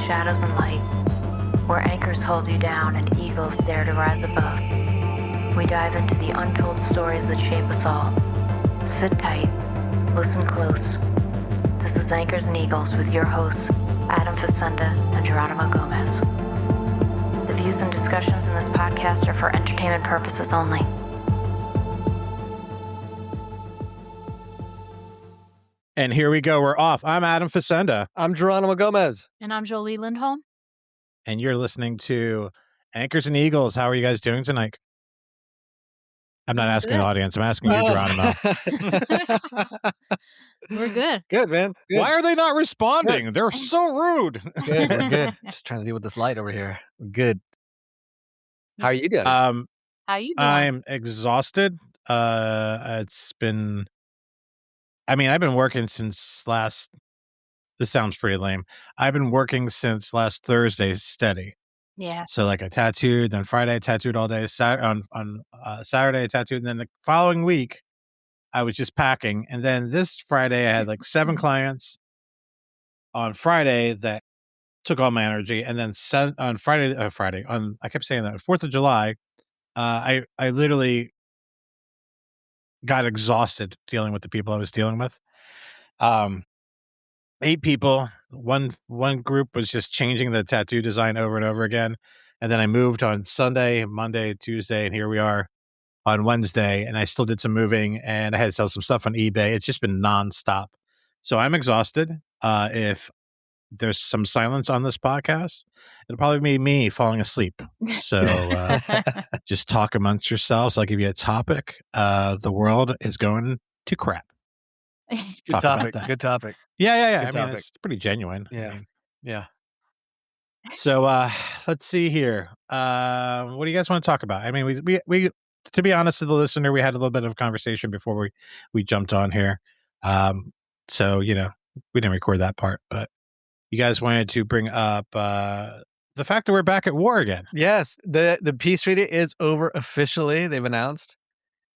shadows and light, where anchors hold you down and eagles dare to rise above. We dive into the untold stories that shape us all. Sit tight, listen close. This is Anchors and Eagles with your hosts, Adam Facenda and Jeronimo Gomez. The views and discussions in this podcast are for entertainment purposes only. And here we go. We're off. I'm Adam Facenda. I'm Jeronimo Gomez. And I'm Jolie Lindholm. And you're listening to Anchors and Eagles. How are you guys doing tonight? I'm not asking the audience. I'm asking you, Jeronimo. We're good. Good, man. Good. Why are they not responding? Good. They're so rude. Good. We're good. Just trying to deal with this light over here. We're good. How are you doing? How you doing? I'm exhausted. It's been... I've been working since last... This sounds pretty lame. I've been working since last Thursday steady. Yeah. So like I tattooed, then Friday I tattooed all day. On Saturday I tattooed, and then the following week I was just packing. And then this Friday I had like 7 clients on Friday that took all my energy. And then on I kept saying that, 4th of July, I literally got exhausted dealing with the people I was dealing with. 8 people. One group was just changing the tattoo design over and over again. And then I moved on Sunday, Monday, Tuesday, and here we are on Wednesday. And I still did some moving, and I had to sell some stuff on eBay. It's just been nonstop. So I'm exhausted. If there's some silence on this podcast, it'll probably be me falling asleep. So just talk amongst yourselves. I'll give you a topic. The world is going to crap. Good topic. Good topic. Yeah. Good topic. It's pretty genuine. Yeah. Yeah. So let's see here. What do you guys want to talk about? We to be honest to the listener, we had a little bit of a conversation before we jumped on here. So we didn't record that part, but you guys wanted to bring up the fact that we're back at war again. Yes, the peace treaty is over officially. They've announced.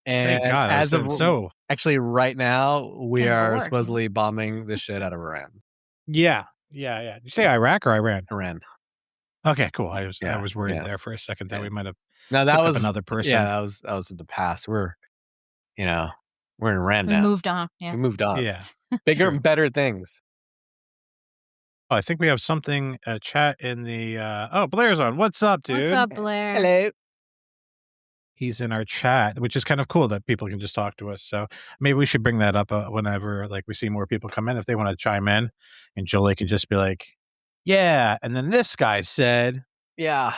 And thank God. as of actually right now, we are supposedly bombing the shit out of Iran. Yeah. Did you say Iraq or Iran? Iran. Okay, cool. I was worried there for a second that we might have. No, that was another person. Yeah, that was in the past. We're in Iran now. We moved on. Yeah. We moved on. Yeah. Bigger and better things. Oh, I think we have something chat in the. Blair's on. What's up, dude? What's up, Blair? Hello. He's in our chat, which is kind of cool that people can just talk to us. So maybe we should bring that up whenever we see more people come in, if they want to chime in, and Jolie can just be like, yeah. And then this guy said, yeah.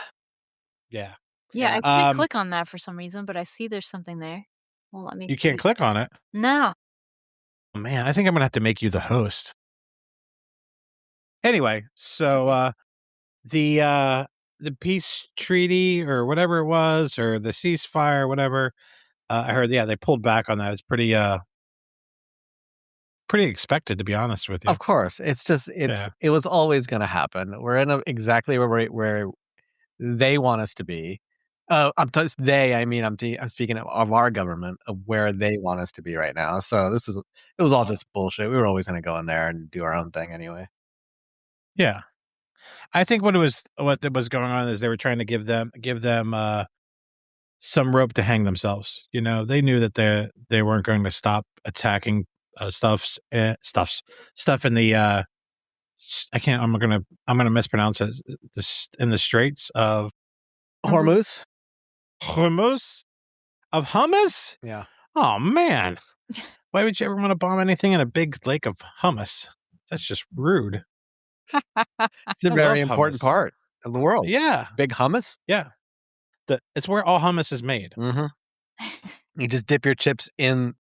I can't click on that for some reason, but I see there's something there. Well, let me. You can't click on it? No. Oh, man, I think I'm going to have to make you the host. Anyway, so the peace treaty or whatever it was, or the ceasefire, whatever, I heard, they pulled back on that. It's pretty expected, to be honest with you. Of course. It was always going to happen. We're in exactly where they want us to be. I'm speaking of our government, of where they want us to be right now. So it was all just bullshit. We were always going to go in there and do our own thing anyway. Yeah. I think what was going on is they were trying to give them some rope to hang themselves. They knew that they weren't going to stop attacking stuff in the I'm gonna mispronounce it. In the Straits of Hormuz of hummus. Yeah. Oh man, why would you ever want to bomb anything in a big lake of hummus? That's just rude. It's a very important part of the world. Yeah. Big hummus. Yeah. It's where all hummus is made. Mm-hmm. You just dip your chips in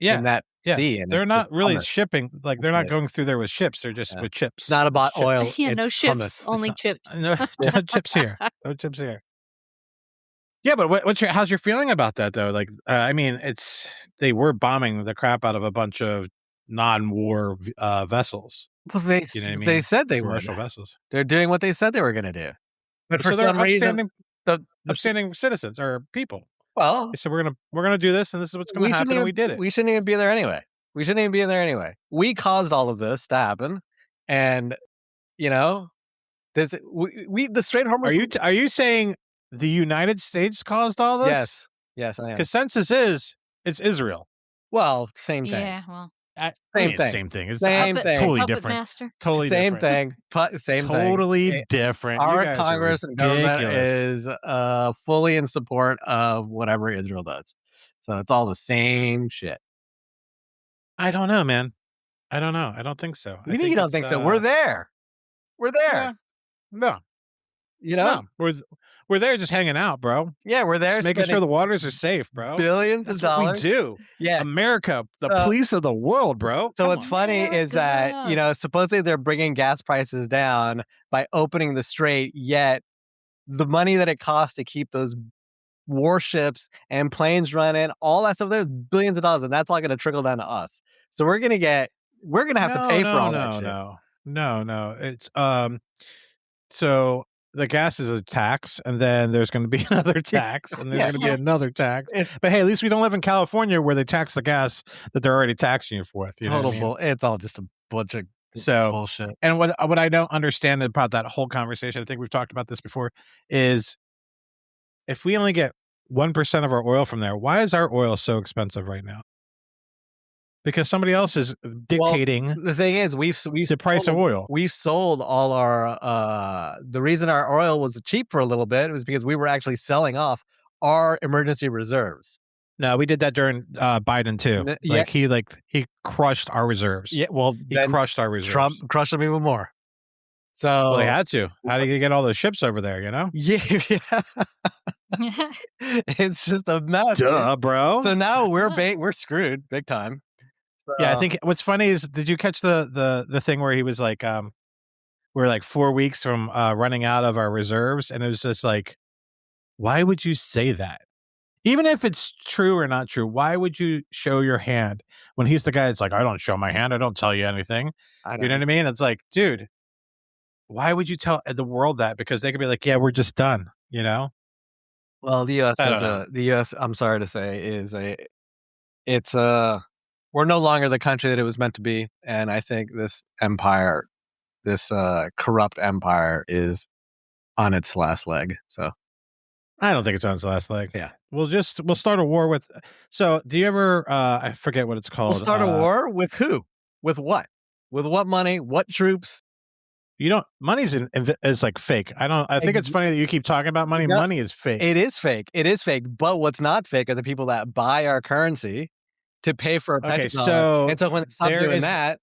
that sea. And they're not really hummus. Shipping. They're not going through there with ships. They're just with chips. It's not about oil. Yeah, no ships. Hummus. Only chips. No chips here. No chips here. Yeah, but how's your feeling about that, though? They were bombing the crap out of a bunch of non-war vessels. Well, they said they were commercial vessels. They're doing what they said they were going to do. But for they're some reason, upstanding citizens or people. Well, they said we're gonna do this, and this is what's going to happen. And we did it. We shouldn't even be there anyway. We caused all of this to happen, and The Strait of Hormuz. Are you saying the United States caused all this? Yes, I am. Consensus is it's Israel. Well, same thing. Yeah, well, same thing. It's same thing. Totally Puppet different. Master. Totally same different. thing. Same totally thing. Different. Our Congress and government is fully in support of whatever Israel does. So it's all the same shit. I don't know, man. I don't know. I don't think so. You mean you don't think so? We're there. We're there. Yeah. No. You know? No. We're there just hanging out, bro. Yeah, we're there. Just making sure the waters are safe, bro. Billions of dollars. What we do. Yeah. America, the police of the world, bro. So what's funny is that, supposedly they're bringing gas prices down by opening the strait, yet the money that it costs to keep those warships and planes running, all that stuff, there's billions of dollars, and that's all going to trickle down to us. So we're going to have to pay for all that shit. No. It's, so the gas is a tax, and then there's going to be another tax, and there's going to be another tax. But hey, at least we don't live in California where they tax the gas that they're already taxing you for. It's all just a bunch of bullshit. And what I don't understand about that whole conversation, I think we've talked about this before, is if we only get 1% of our oil from there, why is our oil so expensive right now? Because somebody else is dictating. Well, the thing is, we've the price of oil. We've sold all our. The reason our oil was cheap for a little bit was because we were actually selling off our emergency reserves. No, we did that during Biden too. He crushed our reserves. Yeah, well, he crushed our reserves. Trump crushed them even more. So they had to. How did you get all those ships over there? You know? Yeah. It's just a mess. Duh, bro. So now we're screwed big time. Yeah, I think what's funny is, did you catch the thing where he was like, we're like 4 weeks from running out of our reserves, and it was just like, why would you say that? Even if it's true or not true, why would you show your hand when he's the guy that's like, I don't show my hand, I don't tell you anything. You know what I mean? It's like, dude, why would you tell the world that? Because they could be like, yeah, we're just done, you know? Well, the U.S. I'm sorry to say, we're no longer the country that it was meant to be, and I think this empire, this corrupt empire, is on its last leg. So, I don't think it's on its last leg. Yeah, we'll start a war with. So, do you ever? I forget what it's called. We'll start a war with who? With what? With what money? What troops? You don't. Money's is like fake. I think it's funny that you keep talking about money. No, money is fake. It is fake. But what's not fake are the people that buy our currency to pay for a okay, so when it's stop doing that,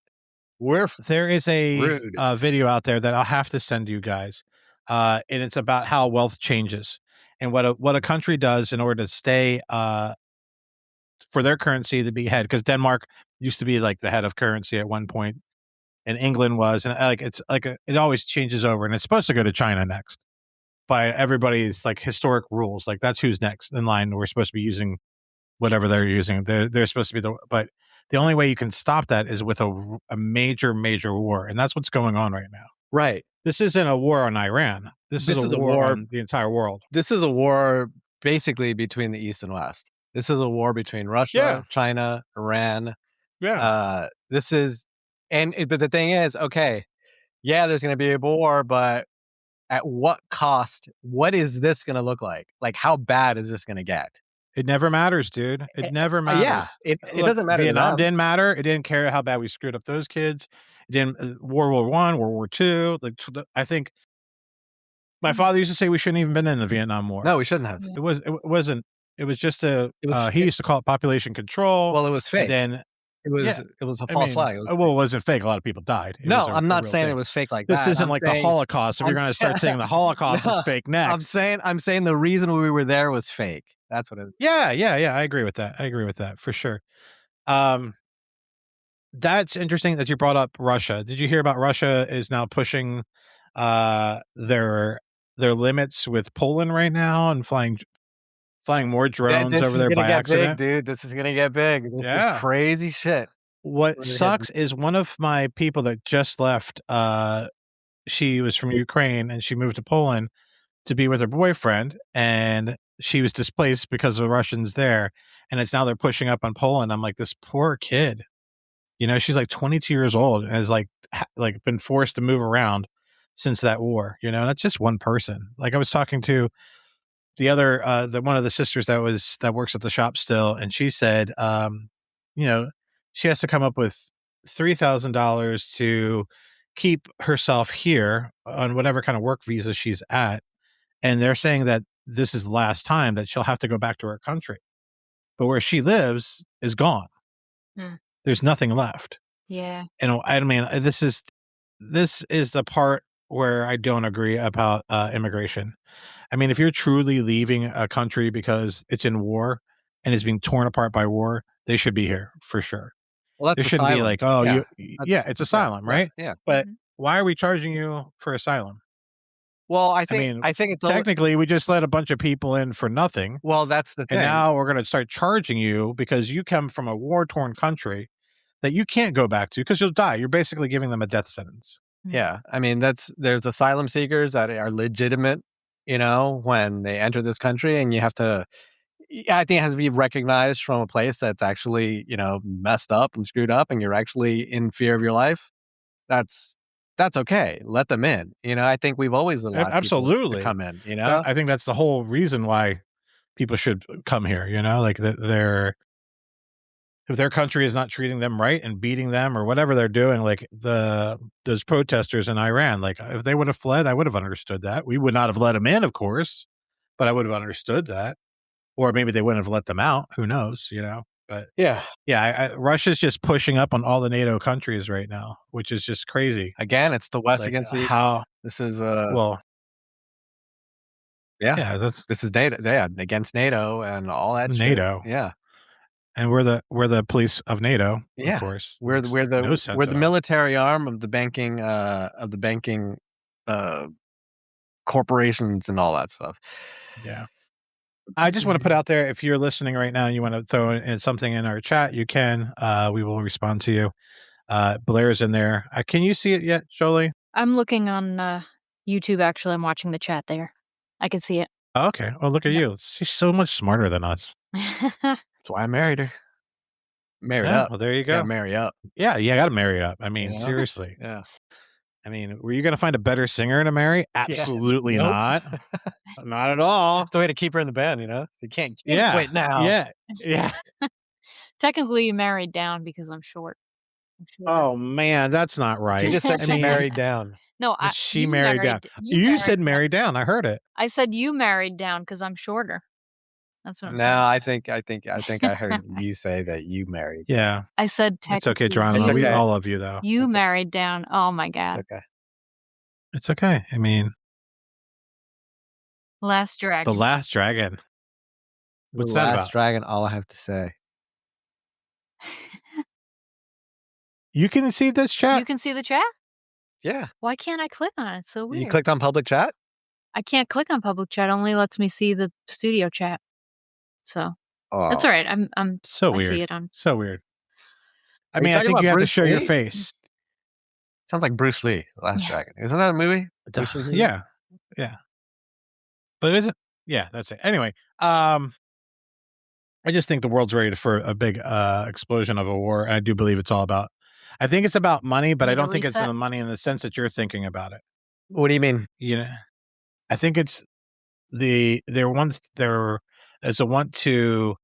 there is a rude. Video out there that I'll have to send you guys, and it's about how wealth changes and what a country does in order to stay for their currency to be head. Because Denmark used to be like the head of currency at one point, and England was, and it always changes over, and it's supposed to go to China next by everybody's like historic rules. Like that's who's next in line. We're supposed to be using whatever they're using. They're supposed to be but the only way you can stop that is with a major war, and that's what's going on right now. Right. This isn't a war on Iran. This is a war on the entire world. This is a war basically between the East and West. This is a war between Russia, China, Iran. Yeah. But the thing is, okay, yeah, there's going to be a war, but at what cost? What is this going to look like? Like, how bad is this going to get? It never matters, dude. It never matters. Yeah, it doesn't matter. Vietnam didn't matter. It didn't care how bad we screwed up those kids. It didn't. World War I, World War II. I think my father used to say we shouldn't even been in the Vietnam War. No, we shouldn't have. It wasn't. It was just he used to call it population control. Well, it was fake. Then it was a false flag. It wasn't fake. A lot of people died. I'm not saying it was fake like that. This isn't like the Holocaust. If you're going to start saying the Holocaust is fake next. I'm saying the reason we were there was fake. That's what it is. Yeah. I agree with that. For sure. That's interesting that you brought up Russia. Did you hear about Russia is now pushing their limits with Poland right now and flying more drones over there by accident? Big, dude. This is gonna get big. This is crazy shit. What sucks is one of my people that just left. She was from Ukraine and she moved to Poland to be with her boyfriend, and she was displaced because of the Russians there. And it's now they're pushing up on Poland. I'm like, this poor kid. You know, she's like 22 years old and has like been forced to move around since that war. That's just one person. Like I was talking to the other, one of the sisters that works at the shop still, and she said, she has to come up with $3,000 to keep herself here on whatever kind of work visa she's at, and they're saying that this is the last time that she'll have to go back to her country, but where she lives is gone. There's nothing left. Yeah, and I mean, this is the part where I don't agree about immigration. I mean, if you're truly leaving a country because it's in war and is being torn apart by war, they should be here for sure. Well, that's there shouldn't asylum. be like, oh, it's asylum, right? Yeah. But why are we charging you for asylum? Well, I think it's technically we just let a bunch of people in for nothing. Well, that's the thing. And now we're going to start charging you because you come from a war-torn country that you can't go back to because you'll die. You're basically giving them a death sentence. Yeah. I mean, there's asylum seekers that are legitimate, when they enter this country, and you have to, I think it has to be recognized from a place that's actually, messed up and screwed up, and you're actually in fear of your life. That's okay. Let them in. I think we've always allowed people to come in, I think that's the whole reason why people should come here, like if their country is not treating them right and beating them or whatever they're doing, like those protesters in Iran, like if they would have fled, I would have understood that. We would not have let them in, of course, but I would have understood that. Or maybe they wouldn't have let them out. Who knows, But yeah, Russia's just pushing up on all the NATO countries right now, which is just crazy. Again, it's the West against the East. This is this is NATO. Yeah, against NATO and all that. NATO, shit. Yeah. And we're the police of NATO, of course. We're the military arm of the banking corporations and all that stuff. Yeah. I just want to put out there, if you're listening right now and you want to throw in something in our chat, you can. We will respond to you. Blair's in there. Can you see it yet, Jolie? I'm looking on YouTube, actually. I'm watching the chat there. I can see it. Oh, okay. Oh, look at you. She's so much smarter than us. That's why I married her. Married up. Well, there you go. Marry up. Yeah, you got to marry up. I mean, seriously. Yeah. I mean, were you going to find a better singer to marry? Absolutely not. Not at all. It's the way to keep her in the band, You can't quit now. Yeah. Technically, you married down because I'm short. Oh, man, that's not right. She just said she married down. No, she married down. You said married down. I heard it. I said you married down because I'm shorter. That's what I'm saying. No, I think I heard you say that you married. Yeah. I said technically. It's okay, Geronimo. We all love you, though. You married down. Oh, my God. It's okay. It's okay. I mean. Last Dragon. The Last Dragon. What's that about? The Last Dragon, all I have to say. You can see this chat? You can see the chat? Yeah. Why can't I click on it? It's so weird. You clicked on public chat? I can't click on public chat. It only lets me see the studio chat. So that's all right. I'm so weird. I see it on. So weird. I mean, I think you have to show your face. Sounds like Bruce Lee, Last Dragon. Isn't that a movie? Yeah. But is it? Yeah, that's it. Anyway, I just think the world's ready for a big explosion of a war, and I do believe it's all about. I think it's about money, but I don't think it's the money in the sense that you're thinking about it. What do you mean? I think it's there is a want to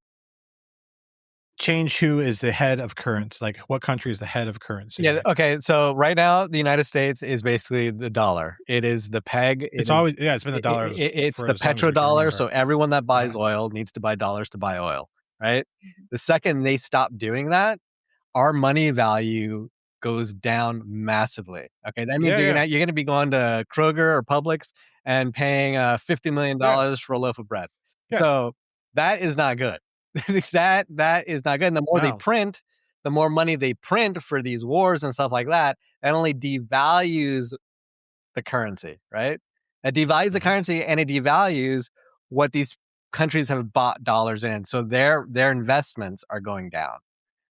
change who is the head of currency, like what country is the head of currency. Yeah. Okay. So right now, the United States is basically the dollar. It is the peg. It's been the dollar. It's the petrodollar. So everyone that buys oil needs to buy dollars to buy oil, right? The second they stop doing that, our money value goes down massively. Okay, that means you're gonna be going to Kroger or Publix and paying $50 million for a loaf of bread. Yeah. So that is not good. that is not good. And the more they print, the more money they print for these wars and stuff like that, that only devalues the currency, right? It devalues the currency, and it devalues what these countries have bought dollars in. So their investments are going down.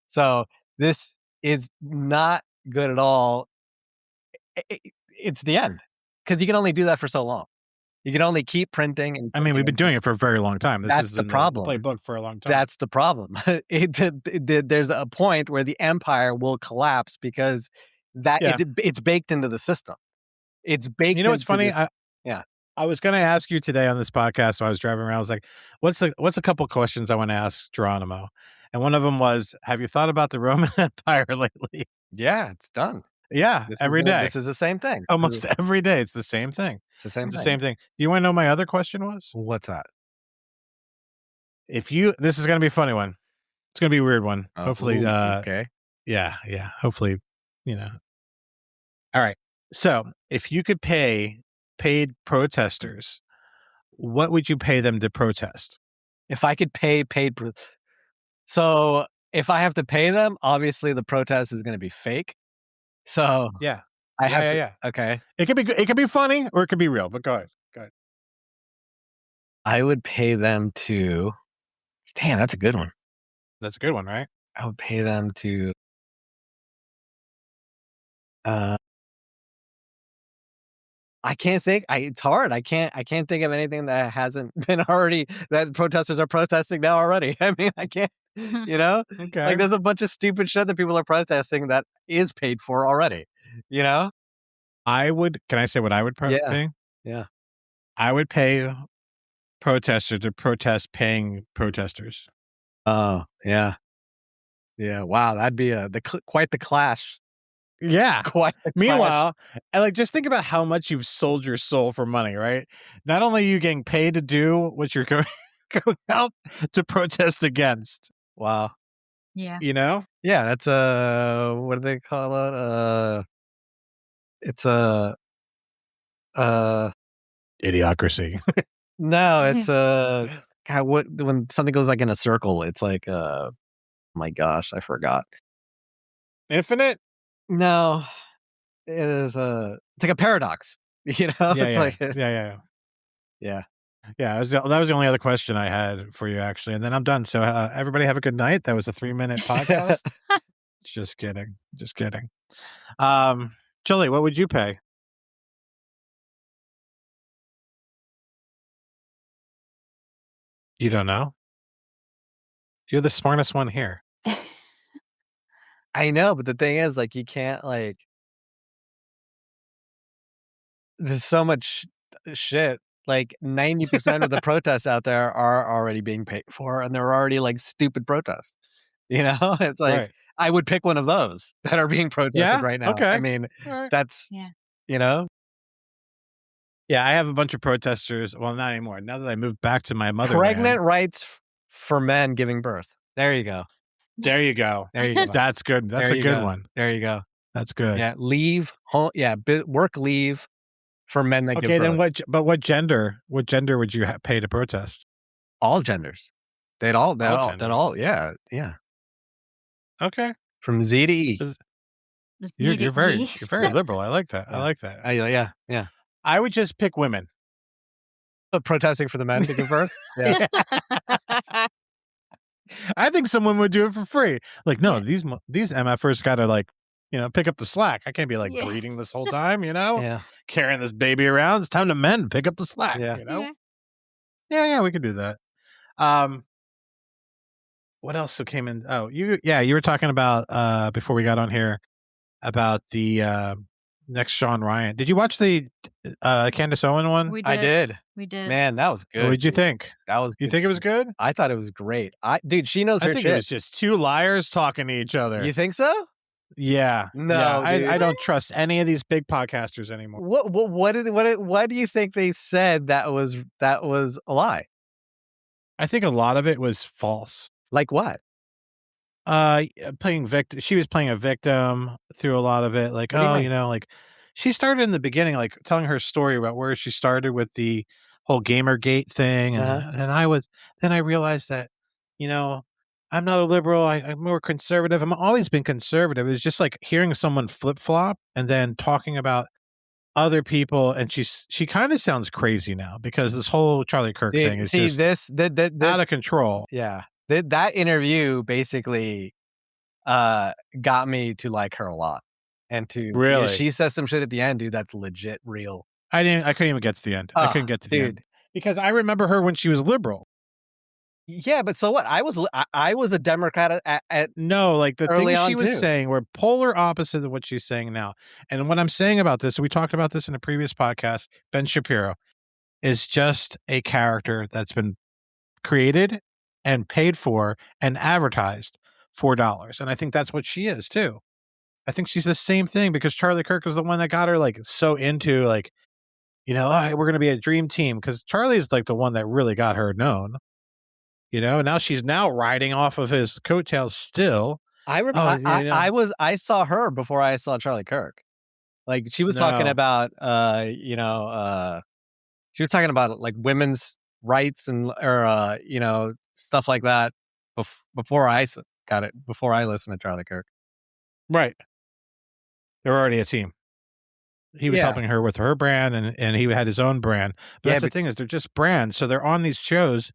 So this is not good at all. It's the end, because you can only do that for so long. You can only keep printing. And I mean, we've been doing it for a very long time. That's the problem. The playbook for a long time. That's the problem. There's a point where the empire will collapse because it's baked into the system. It's baked. You know what's funny? Yeah. I was going to ask you today on this podcast when I was driving around. I was like, what's a couple questions I want to ask Geronimo? And one of them was, have you thought about the Roman Empire lately? Yeah, it's done. Yeah, every day. This is the same thing. Almost every day. It's the same thing. It's the same thing. The same thing. You want to know my other question was? What's that? This is going to be a funny one. It's going to be a weird one. Hopefully. Okay. Yeah. Hopefully, All right. So if you could pay paid protesters, what would you pay them to protest? If I could pay paid, so if I have to pay them, obviously the protest is going to be fake. So yeah, I have to. Okay. It could be funny or it could be real. But go ahead. I would pay them to. Damn, that's a good one. That's a good one, right? I would pay them to. I can't think. It's hard. I can't think of anything that hasn't been already that protesters are protesting now already. I mean, I can't. Okay. Like there's a bunch of stupid shit that people are protesting that is paid for already. I would. Can I say what I would pay? Yeah. I would pay protesters to protest paying protesters. Oh yeah. Yeah. Wow, that'd be quite the clash. Yeah. Quite the clash. Meanwhile, just think about how much you've sold your soul for money, right? Not only are you getting paid to do what you're going out to protest against. Wow. Yeah. Yeah, that's what do they call it? It's a idiocracy. No, it's God, when something goes like in a circle, it's like my gosh, I forgot. Infinite? No. It is it's like a paradox. Yeah. Yeah. Yeah, that was the only other question I had for you, actually. And then I'm done. So everybody have a good night. That was a 3-minute podcast. Just kidding. Jolie, what would you pay? You don't know? You're the smartest one here. I know, but the thing is, like, you can't, there's so much shit. Like 90% of the protests out there are already being paid for, and they're already like stupid protests. It's like right. I would pick one of those that are being protested right now. Okay. I mean, that's Yeah, I have a bunch of protesters. Well, not anymore. Now that I moved back to my motherland. Pregnant rights for men giving birth. There you go. That's good. That's a good one. There you go. That's good. Yeah, leave home. Yeah, work leave for men that give birth. Okay, then what gender would you pay to protest? All genders. They'd all. Yeah. Okay. From Z to E. You're very liberal. I like that. Yeah. I like that. Yeah. I would just pick women. Protesting for the men to give birth? Yeah. I think someone would do it for free. Like, no, these MFers got to pick up the slack. I can't be breeding this whole time, carrying this baby around. It's time to men pick up the slack, Yeah, we could do that. What else came in? Oh, you were talking about before we got on here about the next Sean Ryan. Did you watch the Candace Owen one? We did. I did. We did. Man, that was good. What did you think? That was good. You think it was good? I thought it was great. Dude, she knows her shit. I think it was just two liars talking to each other. You think so? Yeah. No, I don't trust any of these big podcasters anymore. What do you think they said that was a lie? I think a lot of it was false. Like what? Playing victim. She was playing a victim through a lot of it. Like, she started in the beginning, telling her story about where she started with the whole Gamergate thing, and then I realized that, I'm not a liberal. I'm more conservative. I've always been conservative. It's just like hearing someone flip flop and then talking about other people, and she kind of sounds crazy now because this whole Charlie Kirk thing is out of control. Yeah. That interview basically got me to like her a lot, and to really, she says some shit at the end, dude. That's legit real. I couldn't even get to the end. I couldn't get to the end because I remember her when she was liberal. Yeah, but so what? I was a Democrat at no, like the early things she on, was too. saying were polar opposite of what she's saying now. And what I'm saying about this, we talked about this in a previous podcast, Ben Shapiro is just a character that's been created and paid for and advertised for dollars. And I think that's what she is too. I think she's the same thing because Charlie Kirk is the one that got her like so into like, you know, oh, we're going to be a dream team because Charlie's like the one that really got her known. You know, now she's now riding off of his coattails still. I saw her before I saw Charlie Kirk. Like she was talking about, she was talking about like women's rights and stuff like that before I listened to Charlie Kirk. Right. They're already a team. He was helping her with her brand and he had his own brand. But that's the thing is they're just brands. So they're on these shows,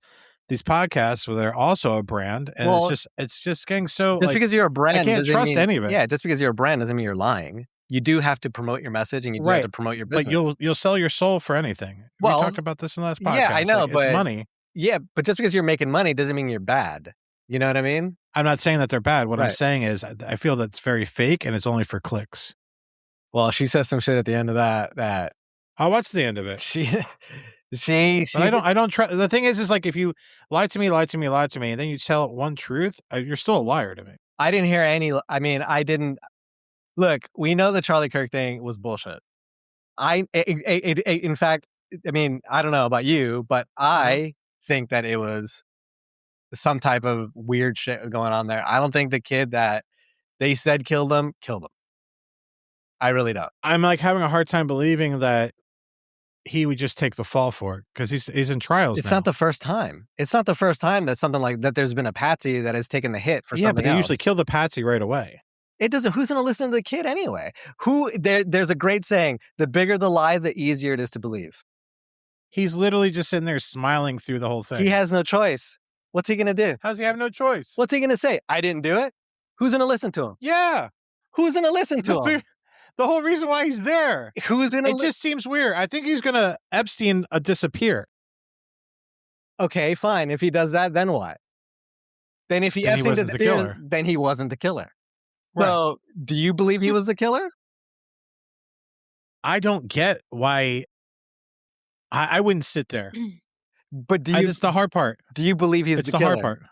these podcasts where they're also a brand. And it's just getting so just because you're a brand, I can't trust any of it. Yeah, just because you're a brand doesn't mean you're lying. You do have to promote your message and you do have to promote your business. But you'll sell your soul for anything. Well, we talked about this in the last podcast. Yeah, I know, but it's money. Yeah, but just because you're making money doesn't mean you're bad. You know what I mean? I'm not saying that they're bad. What I'm saying is I feel that's very fake and it's only for clicks. Well, she says some shit at the end of that. I'll watch the end of it. But I don't trust. The thing is like if you lie to me, and then you tell one truth, you're still a liar to me. I didn't hear any. I mean, I didn't. Look, we know the Charlie Kirk thing was bullshit. In fact, I mean, I don't know about you, but I think that it was some type of weird shit going on there. I don't think the kid that they said killed him. I really don't. I'm like having a hard time believing that he would just take the fall for it because he's in trials. It's not the first time. It's not the first time that something like that. There's been a patsy that has taken the hit for something. Yeah, but they usually kill the patsy right away. It doesn't. Who's going to listen to the kid anyway? There's a great saying: the bigger the lie, the easier it is to believe. He's literally just sitting there smiling through the whole thing. He has no choice. What's he going to do? How does he have no choice? What's he going to say? I didn't do it. Who's going to listen to him? Yeah. Who's going to listen to him? The whole reason why he's there. Who's in it just seems weird. I think he's going to Epstein disappear. Okay, fine. If he does that, then what? Then if Epstein disappears, then he wasn't the killer. Right. So, do you believe he was the killer? I don't get why. I wouldn't sit there. But do you? It's the hard part. Do you believe he's the killer? It's the hard part.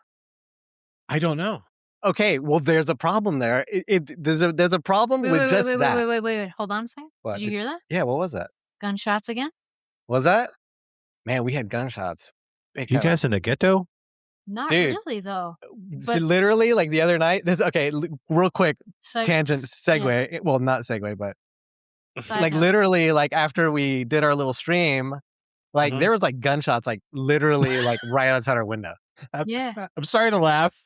I don't know. Okay, well, there's a problem there. There's a problem with that. Wait. Hold on a second. What? Did you hear that? Yeah, what was that? Gunshots again? Was that? Man, we had gunshots. You guys in the ghetto? Not really, though. So literally, like the other night. Real quick tangent segue. Yeah. Well, not segue, but literally, like after we did our little stream, like there was like gunshots, like literally, like right outside our window. I'm sorry to laugh.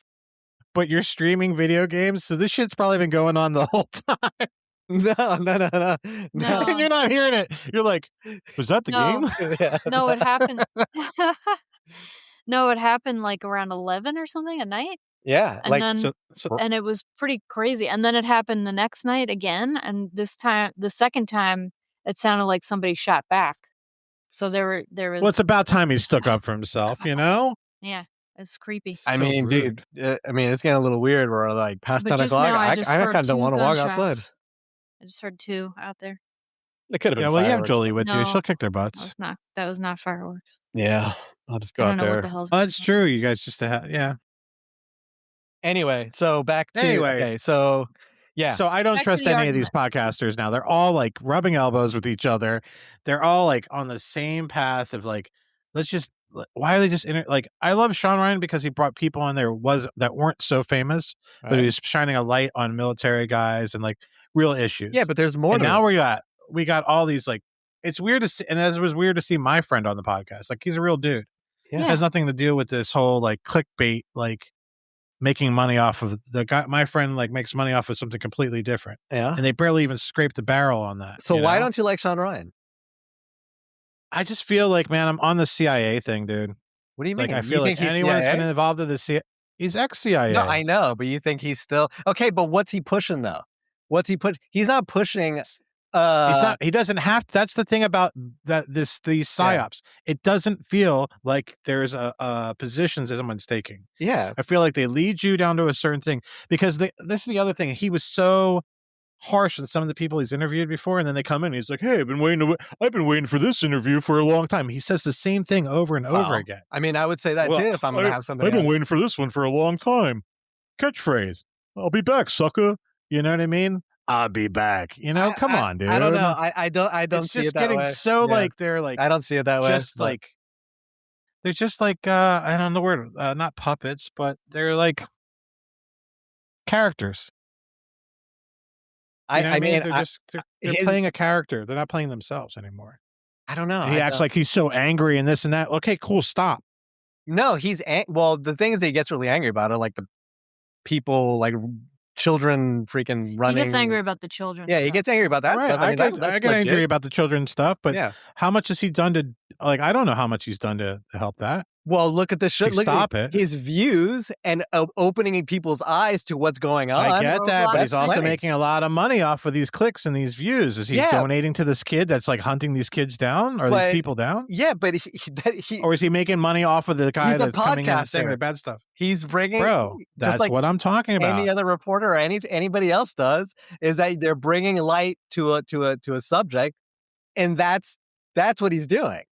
But you're streaming video games, so this shit's probably been going on the whole time. No. And you're not hearing it. You're like, was that the game? Yeah. No, it happened. No, it happened like around 11 or something at night. Yeah. And then, and it was pretty crazy. And then it happened the next night again. And this time, the second time, it sounded like somebody shot back. So there was. Well, it's about time he stuck up for himself, you know? Yeah. It's creepy. I mean, dude, it's getting a little weird. We're like past 10 o'clock. I kind of don't want to walk outside. I just heard 2 out there. It could have been. Yeah, well, you have Jolie with you. She'll kick their butts. That was not fireworks. Yeah, I'll just go out there. That's true. You guys just yeah. Anyway, so back to okay, so yeah. So I don't trust any of these podcasters now. They're all like rubbing elbows with each other. They're all like on the same path of like, why are they just I love Sean Ryan because he brought people on there that weren't so famous, but he was shining a light on military guys and like real issues. Yeah, but there's more. And now we got all these like, it's weird to see, and it was weird to see my friend on the podcast. Like he's a real dude. Yeah. It has nothing to do with this whole like clickbait, like making money off of the guy. My friend like makes money off of something completely different. Yeah, and they barely even scrape the barrel on that. So why don't you like Sean Ryan? I just feel like, man, I'm on the CIA thing, dude. What do you mean? Like, I feel like anyone that's been involved in the CIA, he's ex-CIA. No, I know, but you think he's still okay? But what's he pushing though? He's not pushing He doesn't have to. That's the thing about these psyops. It doesn't feel like there's a position that someone's taking. Yeah. I feel like they lead you down to a certain thing because this is the other thing. He was so harsh with some of the people he's interviewed before, and then they come in and he's like, "Hey, I've been waiting for this interview for a long time." He says the same thing over and over again. I mean, I would say that too if I'm going to have somebody. I've been waiting for this one for a long time. Catchphrase. I'll be back, sucker. You know what I mean? I'll be back. You know, come on, dude. I don't know. I don't It's see just it that getting way. so like they're like. I don't see it that way. Just like they're just like I don't know the word. Not puppets, but they're like characters. You know I mean, they're playing a character. They're not playing themselves anymore. I don't know. And he acts like he's so angry and this and that. Okay, cool, stop. No, he's well. The things that he gets really angry about are like the people, like children, freaking running. He gets angry about the children. Yeah, he gets angry about that stuff. I get angry about the children stuff, but how much has he done to? Like, I don't know how much he's done to help that. Well, look at the show. Stop it. His views and opening people's eyes to what's going on. I get that, but he's also making a lot of money off of these clicks and these views. Is he donating to this kid that's like hunting these kids down or these people down? Yeah, but or is he making money off of the guy that's coming in and saying the bad stuff? He's bringing, that's just like what I'm talking about. Any other reporter or anybody else does is that they're bringing light to a subject, and that's what he's doing.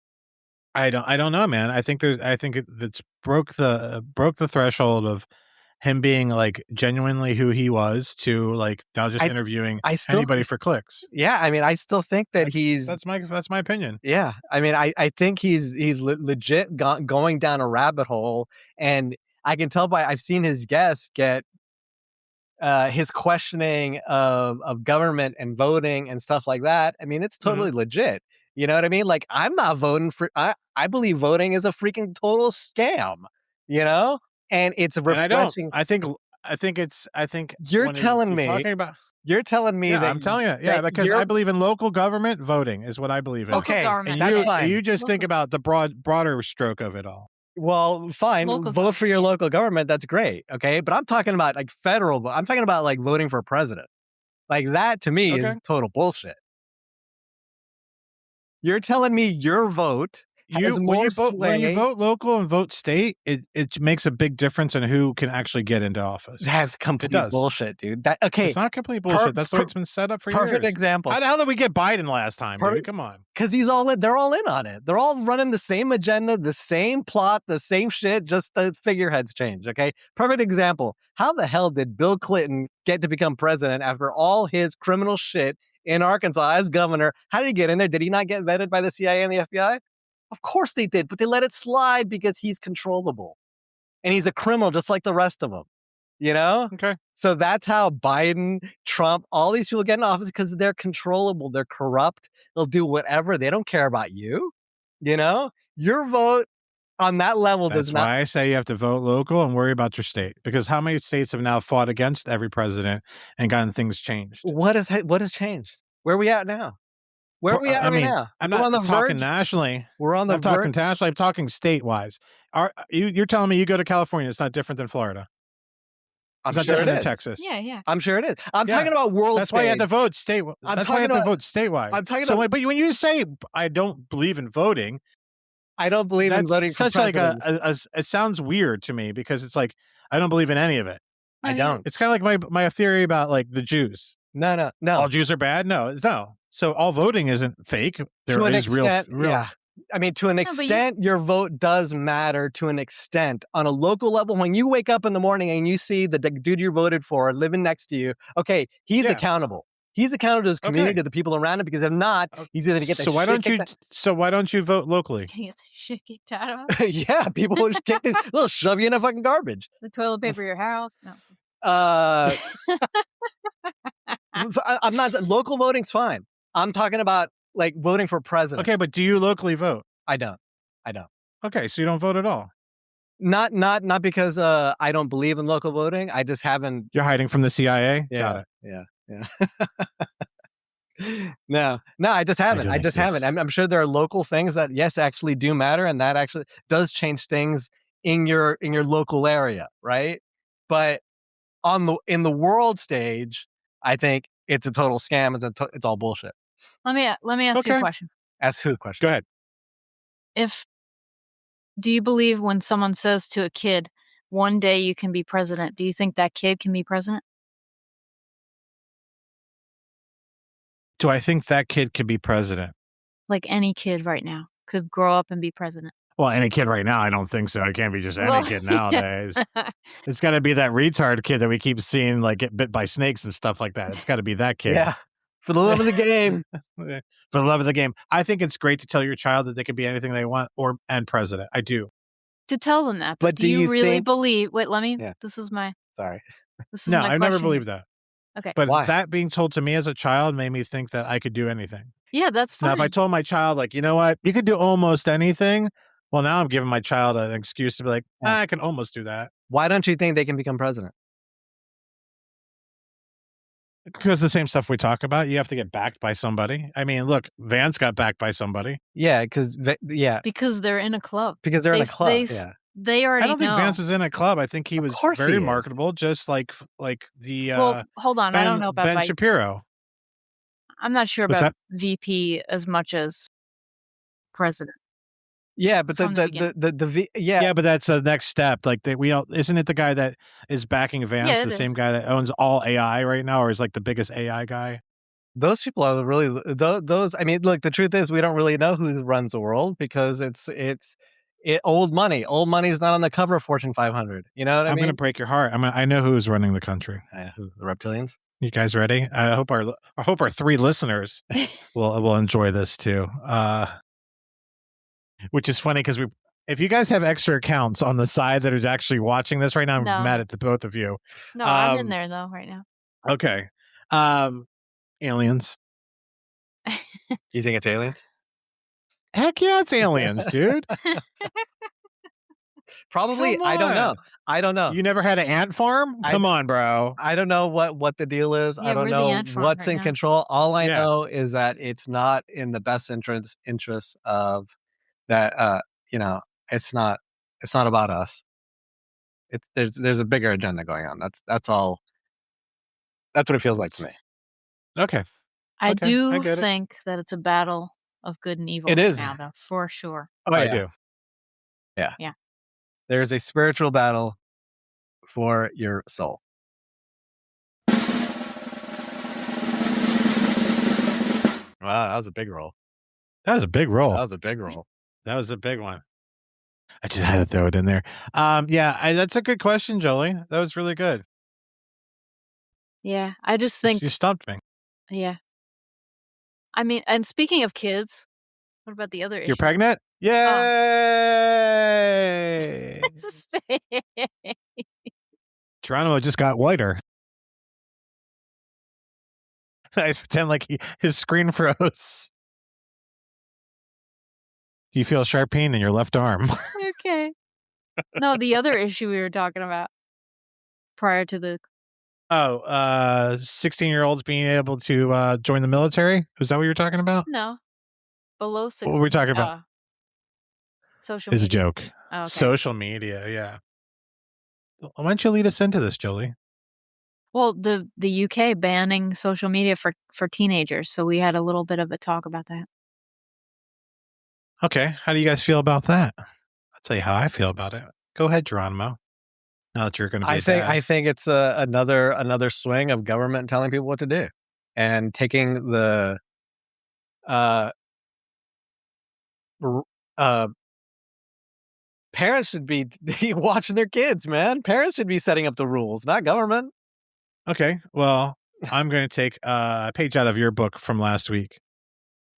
I don't know, man. I think it's broke the threshold of him being like genuinely who he was to like now just interviewing anybody for clicks. Yeah, I mean, I still think that that's my opinion. Yeah, I mean, I think he's legit going down a rabbit hole, and I can tell I've seen his guests get his questioning of government and voting and stuff like that. I mean, it's totally legit. You know what I mean? Like, I'm not voting for. I believe voting is a freaking total scam. You know, and it's refreshing. I think you're telling me. You're telling me that I'm telling you, because I believe in local government voting is what I believe in. Okay, and that's fine. You just think about the broader stroke of it all. Well, fine. Vote for your local government. That's great. Okay, but I'm talking about like federal. I'm talking about like voting for president. Like that to me is total bullshit. You're telling me your vote has more sway. When you vote local and vote state, it makes a big difference in who can actually get into office. That's complete bullshit, dude. It's not complete bullshit. That's the way it's been set up for years. Perfect example. How the hell did we get Biden last time, dude? Come on. Because they're all in on it. They're all running the same agenda, the same plot, the same shit, just the figureheads change, okay? Perfect example. How the hell did Bill Clinton get to become president after all his criminal shit in Arkansas as governor? How did he get in there? Did he not get vetted by the CIA and the FBI? Of course they did, but they let it slide because he's controllable. And he's a criminal just like the rest of them. You know? Okay. So that's how Biden, Trump, all these people get in office because they're controllable. They're corrupt. They'll do whatever. They don't care about you. You know? Your vote on that level does not. That's why I say you have to vote local and worry about your state. Because how many states have now fought against every president and gotten things changed? What has changed? Where are we at now? Where are we at now? I'm not talking nationally. We're on the verge. Talking nationally. I'm talking state-wise. You're telling me you go to California, it's not different than Florida? It's not different than Texas. Yeah. I'm sure it is. I'm talking about world. That's why you have to vote state. That's why you have to vote statewide. I'm talking about. But when you say I don't believe in voting, I don't believe in voting for presidents. It sounds weird to me because it's like I don't believe in any of it. I don't. It's kind of like my theory about like the Jews. No. All Jews are bad. No. So all voting isn't fake. There is real. Yeah. I mean, to an extent, your vote does matter to an extent. On a local level, when you wake up in the morning and you see the dude you voted for living next to you, okay, he's accountable. He's accountable to his community, to the people around him, because if not, he's going to get the shit. So why don't you vote locally? Get the shit kicked out of him? Yeah, people will they'll shove you in a fucking garbage. The toilet paper your house? No. I'm not. Local voting's fine. I'm talking about like voting for president. Okay, but do you locally vote? I don't. Okay, so you don't vote at all. Not because I don't believe in local voting. I just haven't. You're hiding from the CIA? Yeah, got it. Yeah. No, I just haven't. I just haven't. I'm sure there are local things that actually do matter, and that actually does change things in your local area, right? But in the world stage, I think it's a total scam and it's all bullshit. Let me ask you a question. Ask who the question? Go ahead. Do you believe when someone says to a kid, one day you can be president, do you think that kid can be president? Do I think that kid could be president? Like any kid right now could grow up and be president. Well, any kid right now, I don't think so. It can't be just any kid nowadays. It's got to be that retard kid that we keep seeing like get bit by snakes and stuff like that. It's got to be that kid. Yeah. For the love of the game. For the love of the game. I think it's great to tell your child that they can be anything they want and president. I do. To tell them that. But do you really believe... Wait, let me... Yeah. This is my... Sorry. This is my I've never believed that. Okay. But why? That being told to me as a child made me think that I could do anything. Yeah, that's fine. Now, if I told my child, like, you know what? You could do almost anything. Well, now I'm giving my child an excuse to be like, I can almost do that. Why don't you think they can become president? Because the same stuff we talk about, you have to get backed by somebody. I mean, look, Vance got backed by somebody. Yeah, because they're in a club. Because they're in a club. They already know. I don't think Vance is in a club. I think he was very marketable, just like the. Well, hold on. I don't know about Ben Shapiro. I'm not sure about VP as much as president. Yeah, but yeah, but that's the next step. Like isn't it the guy that is backing Vance, the same guy that owns all AI right now, or is like the biggest AI guy? Those people are really those. I mean, look, the truth is we don't really know who runs the world because it's old money. Old money is not on the cover of Fortune 500. You know what I mean? I'm going to break your heart. I know who's running the country. Who? The reptilians? You guys ready? I hope our 3 listeners will enjoy this too. Which is funny because if you guys have extra accounts on the side that are actually watching this right now, I'm mad at the both of you. No, I'm in there though right now. Okay. Aliens. You think it's aliens? Heck yeah, it's aliens, dude. Probably. I don't know. You never had an ant farm? Come on, bro. I don't know what the deal is. Yeah, I don't know what's in control. All I know is that it's not in the best interest of that. It's not about us. There's a bigger agenda going on. That's all. That's what it feels like to me. Okay. I do think that it's a battle of good and evil. It is now, though, for sure. Oh, I do. Yeah. There's a spiritual battle for your soul. Wow, that was a big roll. That was a big roll. That was a big roll. That was a big one. I just had to throw it in there. That's a good question, Jolie. That was really good. Yeah, I just think... You stumped me. Yeah. I mean, and speaking of kids, what about the other issue? You're pregnant? Yay! Geronimo just got whiter. I pretend like his screen froze. Do you feel a sharp pain in your left arm? Okay. No, the other issue we were talking about prior to the... 16-year-olds being able to join the military? Was that what you were talking about? No. Below 16. What were we talking about? Social media. It's a joke. Oh, okay. Social media, yeah. Why don't you lead us into this, Jolie? Well, the UK banning social media for teenagers, so we had a little bit of a talk about that. Okay, how do you guys feel about that? I'll tell you how I feel about it. Go ahead, Geronimo. Now that you're going to be I think it's another swing of government telling people what to do and taking the parents should be watching their kids, man. Parents should be setting up the rules, not government. Okay, well, I'm going to take a page out of your book from last week.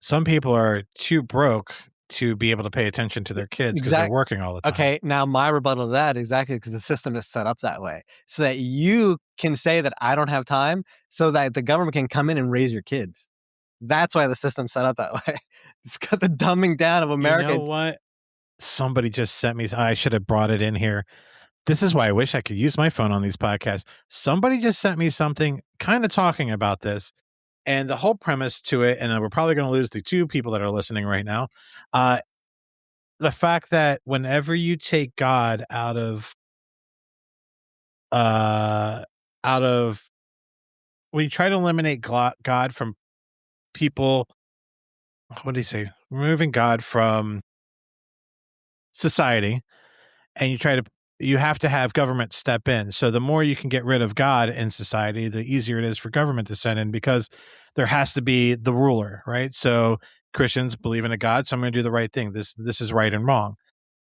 Some people are too broke to be able to pay attention to their kids because they're working all the time. Okay, now my rebuttal to that exactly because the system is set up that way so that you can say that I don't have time so that the government can come in and raise your kids. That's why the system's set up that way. It's got the dumbing down of America. You know what? Somebody just sent me. I should have brought it in here. This is why I wish I could use my phone on these podcasts. Somebody just sent me something kind of talking about this. And the whole premise to it, and we're probably going to lose the 2 people that are listening right now, the fact that whenever you take God out of when you try to eliminate God from people what did he say? Removing God from society, and you have to have government step in. So the more you can get rid of God in society, the easier it is for government to send in, because there has to be the ruler, right? So Christians believe in a God, so I'm going to do the right thing. This is right and wrong.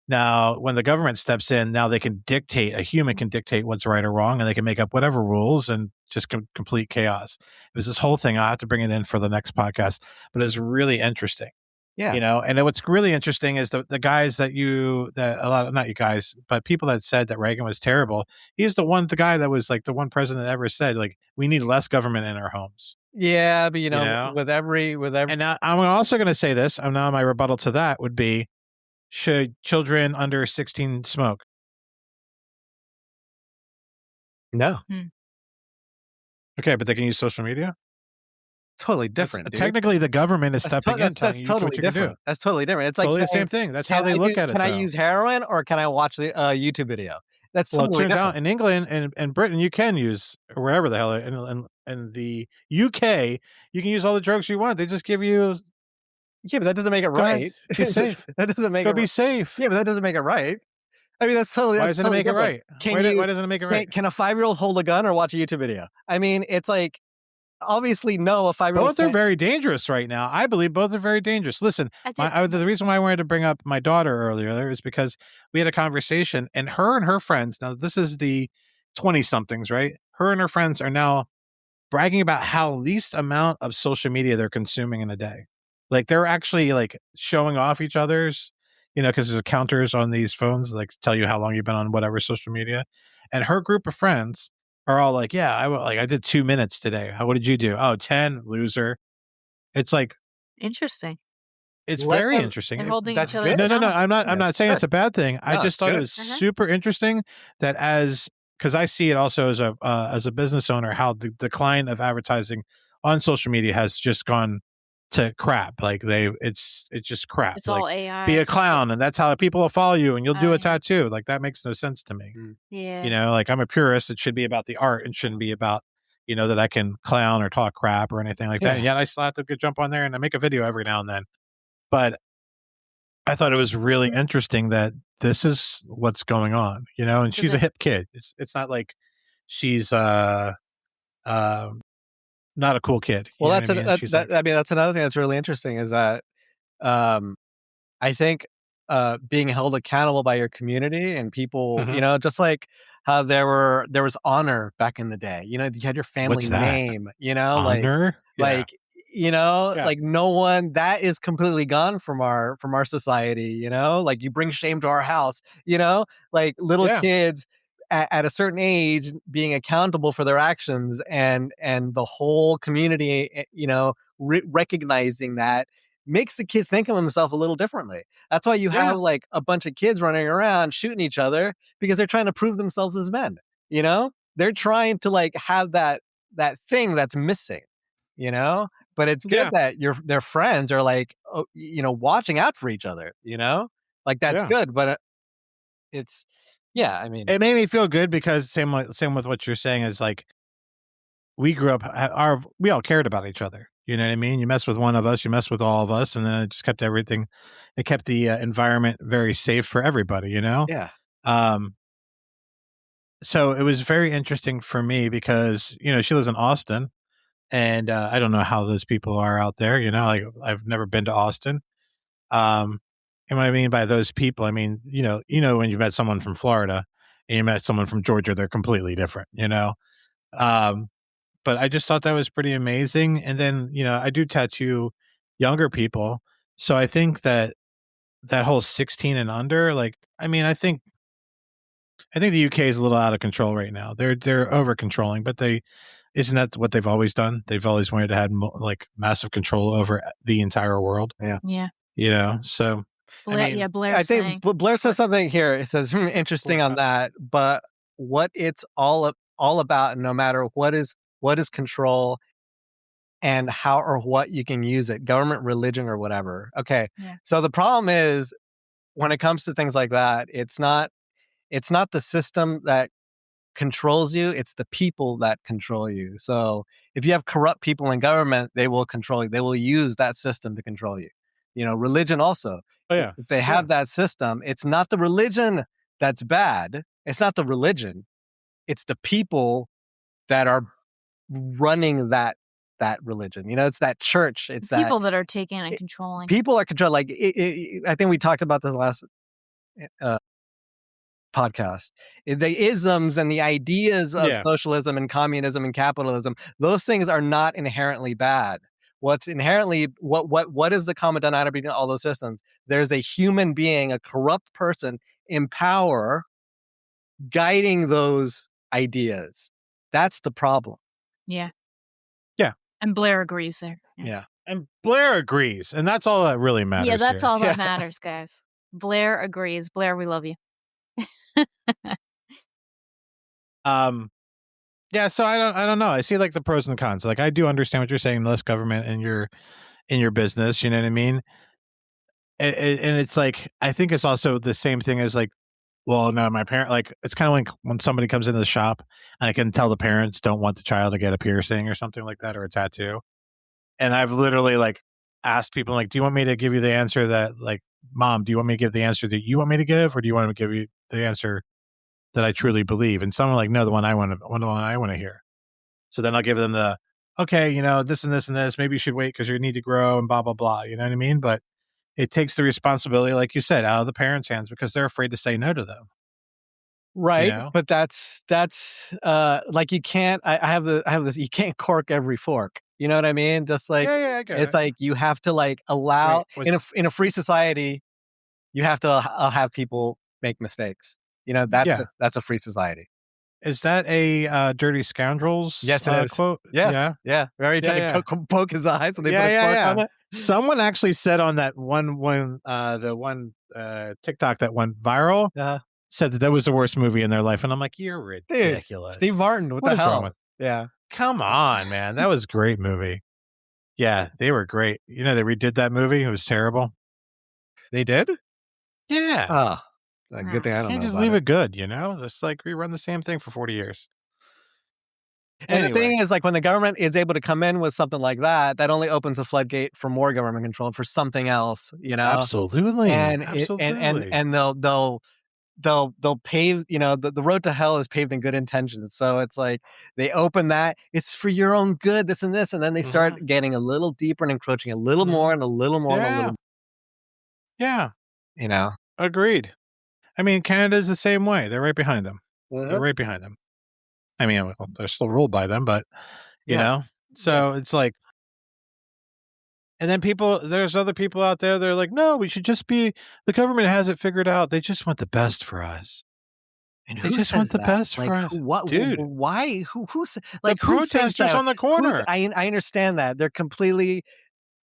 Now, when the government steps in, now they can dictate, a human can dictate what's right or wrong, and they can make up whatever rules and just complete chaos. It was this whole thing. I have to bring it in for the next podcast, but it's really interesting. Yeah. And then what's really interesting is the guys that a lot of, not you guys, but people that said that Reagan was terrible. He's the guy that was like the one president that ever said, like, we need less government in our homes. Yeah, but with every And now I'm also going to say this. Now my rebuttal to that would be, should children under 16 smoke? No. Okay, but they can use social media? Totally different. Technically, the government is stepping in, telling you totally what you different. can do. That's totally different. It's like totally the same thing. That's how they look at it. Can I use heroin or can I watch the YouTube video? That's totally it turns out in England and Britain, you can use, or wherever the hell, in the UK, you can use all the drugs you want. They just give you. Yeah, but that doesn't make it right. Be safe. That doesn't make it. Be safe. Yeah, but that doesn't make it right. I mean, that's totally. Why doesn't it make it right? Why doesn't it make it right? Can a 5-year-old hold a gun or watch a YouTube video? I mean, it's like, obviously, no. A 5-year-old. Both are very dangerous right now. I believe both are very dangerous. Listen, the reason why I wanted to bring up my daughter earlier is because we had a conversation, and her friends. Now, this is the 20-somethings, right? Her and her friends are now bragging about how least amount of social media they're consuming in a day. Like, they're actually like showing off each other's, because there's counters on these phones, like tell you how long you've been on whatever social media. And her group of friends are all like, yeah, I did 2 minutes today. What did you do? Oh, 10, loser. It's like interesting. It's very interesting. They're holding each other. No. I'm not saying it's a bad thing. I just thought it was super interesting that because I see it also as a business owner, how the decline of advertising on social media has just gone to crap. Like it's just crap. It's like, all AI. be a clown, and that's how people will follow you, and you'll do a tattoo. Like, that makes no sense to me. Yeah. Like, I'm a purist. It should be about the art. It shouldn't be about that I can clown or talk crap or anything like that. And yet I still have to jump on there and I make a video every now and then. But I thought it was really interesting that this is what's going on, and she's a hip kid. It's not like she's not a cool kid. Well, that's another thing that's really interesting is that I think being held accountable by your community and people, just like how there was honor back in the day. You had your family name. Honor? Like no one, that is completely gone from our society. Like, you bring shame to our house. Like little kids at a certain age being accountable for their actions, and the whole community, recognizing that makes the kid think of himself a little differently. That's why you have like a bunch of kids running around shooting each other, because they're trying to prove themselves as men. They're trying to like have that thing that's missing. But it's good that their friends are like, watching out for each other. Like, that's good, but it's. Yeah, I mean, it made me feel good because same with what you're saying is like, we grew up, we all cared about each other. You know what I mean? You mess with one of us, you mess with all of us, and then it just kept everything. It kept the environment very safe for everybody. Yeah. So it was very interesting for me because she lives in Austin, and I don't know how those people are out there. Like, I've never been to Austin. And what I mean by those people, I mean, when you've met someone from Florida and you met someone from Georgia, they're completely different, but I just thought that was pretty amazing. And then, I do tattoo younger people. So I think that whole 16 and under, like, I mean, I think the UK is a little out of control right now. They're over controlling, but isn't that what they've always done? They've always wanted to have like massive control over the entire world. Yeah. So. Blair. I think Blair says something here. It says interesting on that, but what it's all about, no matter what is control and how or what you can use it, government, religion, or whatever. Okay, so the problem is when it comes to things like that, it's not the system that controls you, it's the people that control you. So if you have corrupt people in government, they will control you. They will use that system to control you. Religion also. Oh, yeah. If they have that system, it's not the religion that's bad. It's not the religion. It's the people that are running that religion. It's that church. It's the people that are taking and controlling. People are controlling. Like I think we talked about this last podcast. The isms and the ideas of socialism and communism and capitalism, those things are not inherently bad. What's inherently what is the common denominator between all those systems? There's a human being, a corrupt person in power, guiding those ideas. That's the problem. Yeah. Yeah. And Blair agrees there. Yeah. And Blair agrees, and that's all that really matters. Yeah, that's all that matters, guys. Blair agrees. Blair, we love you. Yeah, so I don't know. I see like the pros and cons. Like I do understand what you're saying, less government in your business, you know what I mean? And it's like I think it's also the same thing as like, well, no, my parent, like it's kind of like when somebody comes into the shop and I can tell the parents don't want the child to get a piercing or something like that or a tattoo. And I've literally like asked people like, do you want me to give you the answer that like, Mom, do you want me to give the answer that you want me to give, or do you want me to give you the answer that I truly believe? And some are like, no, the one I want to hear. So then I'll give them the, okay, this and this and this, maybe you should wait because you need to grow and blah, blah, blah. You know what I mean? But it takes the responsibility, like you said, out of the parents' hands because they're afraid to say no to them. Right. But that's like you can't, I have this, you can't cork every fork. You know what I mean? Just like, I get it's like you have to like allow, in a free society, you have to have people make mistakes. That's a free society. Is that a Dirty Scoundrels yes, it is. Quote? Yes. Yeah. Very trying to poke his eyes and they put a fork on it. Someone actually said on that one TikTok that went viral, said that was the worst movie in their life. And I'm like, you're ridiculous. Dude, Steve Martin, what the hell? Wrong with? Yeah. Come on, man. That was a great movie. Yeah, they were great. They redid that movie. It was terrible. They did? Yeah. Oh, good thing I don't know. Can't just leave it good, Just like rerun the same thing for 40 years. And the thing is, like, when the government is able to come in with something like that, that only opens a floodgate for more government control for something else, Absolutely. And absolutely. And they'll pave, the road to hell is paved in good intentions. So it's like they open that, it's for your own good, this and this, and then they start getting a little deeper and encroaching a little more and a little more and a little. Yeah. Agreed. I mean, Canada's the same way. They're right behind them. They're right behind them. I mean, they're still ruled by them, but you know, so it's like, and then there's other people out there. They're like, no, we should just be. The government has it figured out. They just want the best for us. And they just want the best for us, what, dude. Why? Who's like the protesters on the corner? I understand that they're completely.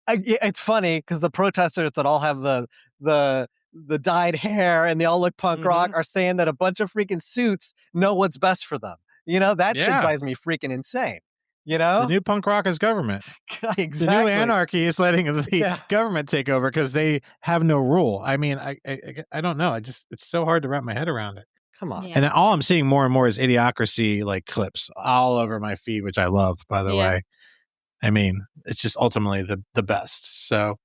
It's funny because the protesters that all have the dyed hair and they all look punk rock are saying that a bunch of freaking suits know what's best for them. That shit drives me freaking insane. The new punk rock is government. Exactly. The new anarchy is letting the government take over because they have no rule. I mean, I don't know. It's so hard to wrap my head around it. Come on. Yeah. And all I'm seeing more and more is idiocracy like clips all over my feed, which I love, by the way. I mean, it's just ultimately the best. So,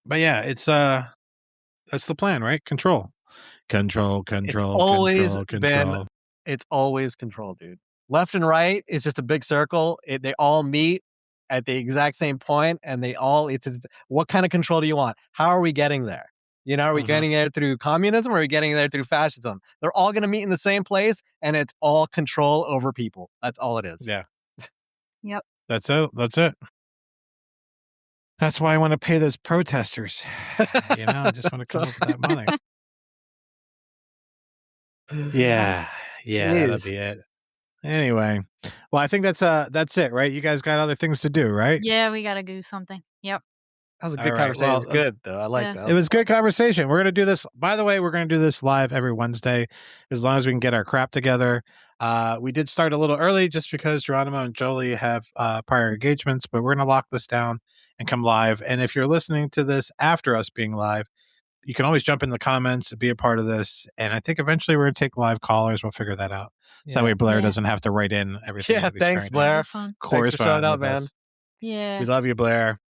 but yeah, it's that's the plan, right? Control. It's always control, dude. Left and right is just a big circle. They all meet at the exact same point, and it's what kind of control do you want? How are we getting there? Are we getting there through communism or are we getting there through fascism? They're all going to meet in the same place, and it's all control over people. That's all it is. Yeah. Yep. That's it. That's why I want to pay those protesters. I just want to come up with that money. Yeah, that'll be it. Anyway, well, I think that's it, right? You guys got other things to do, right? Yeah, we got to do something. Yep. That was a good conversation. Well, it was good, though. I like that. It was good conversation. We're going to do this. By the way, we're going to do this live every Wednesday, as long as we can get our crap together. We did start a little early just because Jeronimo and Jolie have prior engagements, but we're going to lock this down and come live. And if you're listening to this after us being live, you can always jump in the comments and be a part of this. And I think eventually we're going to take live callers. We'll figure that out. So that way Blair doesn't have to write in everything. Yeah, thanks, Blair. Fun. Thanks for showing up, man. Yeah. We love you, Blair.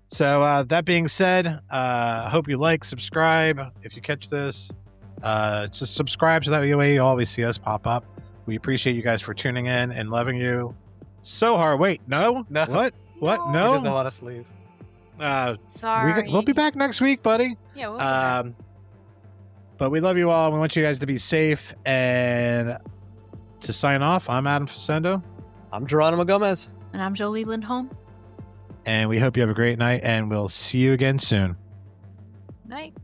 So that being said, I hope you subscribe. If you catch this, just subscribe so that way you always see us pop up. We appreciate you guys for tuning in and loving you so hard. Wait, no? What? What? No? He doesn't want us to leave. Sorry. We'll be back next week, buddy. Yeah, we'll be back. But we love you all. We want you guys to be safe. And to sign off, I'm Adam Facenda. I'm Jeronimo Gomez. And I'm Jolie Lindholm. And we hope you have a great night, and we'll see you again soon. Night.